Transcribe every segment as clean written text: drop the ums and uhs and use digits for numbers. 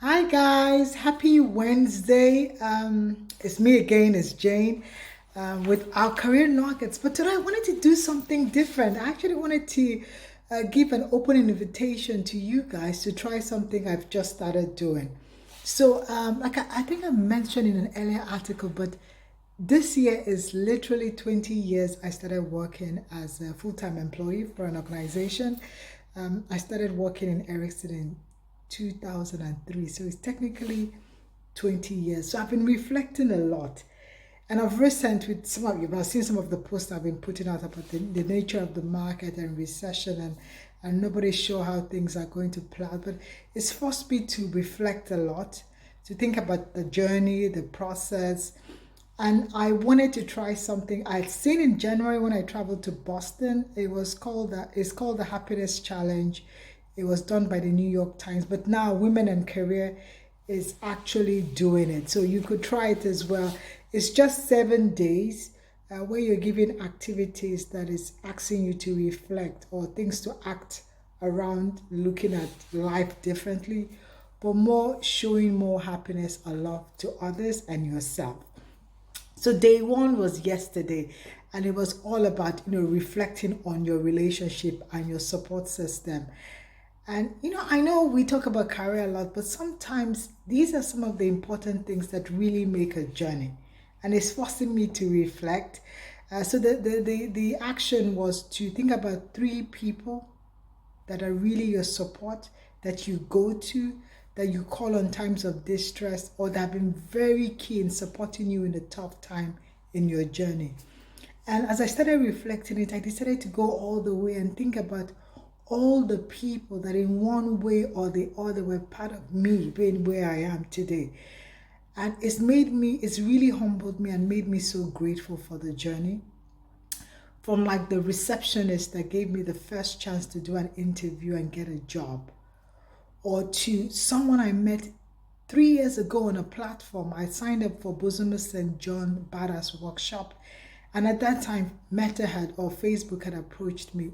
Hi guys, happy Wednesday. It's me again, it's Jane, with our career nuggets. But today I wanted to do something different. I actually wanted to give an open invitation to you guys to try something I've just started doing. So, like I think I mentioned in an earlier article, but this year is literally 20 years I started working as a full-time employee for an organization. I started working in Ericsson in 2003, so it's technically 20 years. So I've been reflecting a lot. And I've recent with some of you, I've seen some of the posts I've been putting out about the nature of the market and recession, and nobody's sure how things are going to play out. But it's forced me to reflect a lot, to think about the journey, the process. And I wanted to try something I'd seen in January when I traveled to Boston. It's called the Happiness Challenge. It was done by the New York Times, but now Women and Career is actually doing it. So you could try it as well. It's just 7 days where you're given activities that is asking you to reflect or things to act around looking at life differently, but more showing more happiness and love to others and yourself. So day one was yesterday, and it was all about reflecting on your relationship and your support system. And I know we talk about career a lot, but sometimes these are some of the important things that really make a journey, and it's forcing me to reflect. So the action was to think about three people that are really your support, that you go to, that you call on times of distress, or that have been very key in supporting you in a tough time in your journey. And as I started reflecting it, I decided to go all the way and think about all the people that in one way or the other were part of me being where I am today. And it's really humbled me and made me so grateful for the journey. From like the receptionist that gave me the first chance to do an interview and get a job, or to someone I met 3 years ago on a platform. I signed up for Bosomer St. John Badass workshop, and at that time Meta had or Facebook had approached me,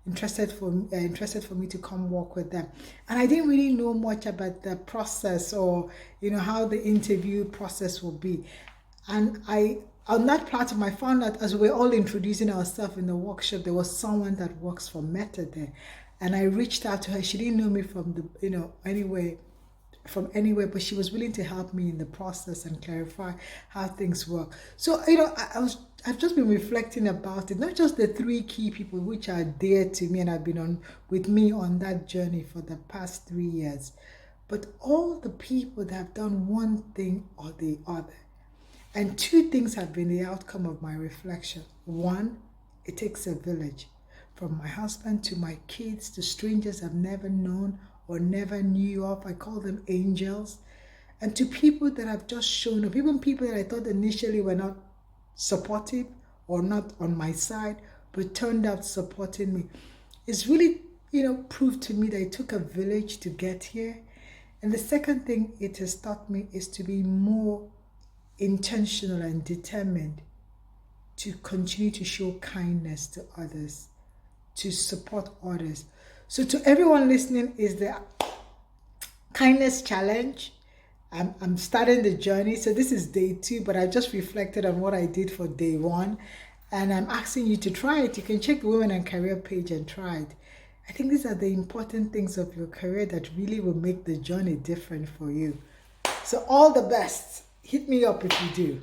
interested for me to come work with them, and I didn't really know much about the process or how the interview process will be. And I on that platform I found out as we were all introducing ourselves in the workshop, there was someone that works for Meta there, and I reached out to her. She didn't know me from the anywhere, but she was willing to help me in the process and clarify how things work. So I've just been reflecting about it, not just the three key people which are dear to me and have been on with me on that journey for the past 3 years, but all the people that have done one thing or the other. And two things have been the outcome of my reflection. One, it takes a village. From my husband to my kids to strangers I've never known or never knew of, I call them angels. And to people that have just shown up, even people that I thought initially were not supportive or not on my side, but turned out supporting me. It's really, proved to me that it took a village to get here. And the second thing it has taught me is to be more intentional and determined to continue to show kindness to others, to support others. So to everyone listening, is the kindness challenge. I'm starting the journey. So this is day 2, but I just reflected on what I did for day 1. And I'm asking you to try it. You can check the Women and Career page and try it. I think these are the important things of your career that really will make the journey different for you. So all the best. Hit me up if you do.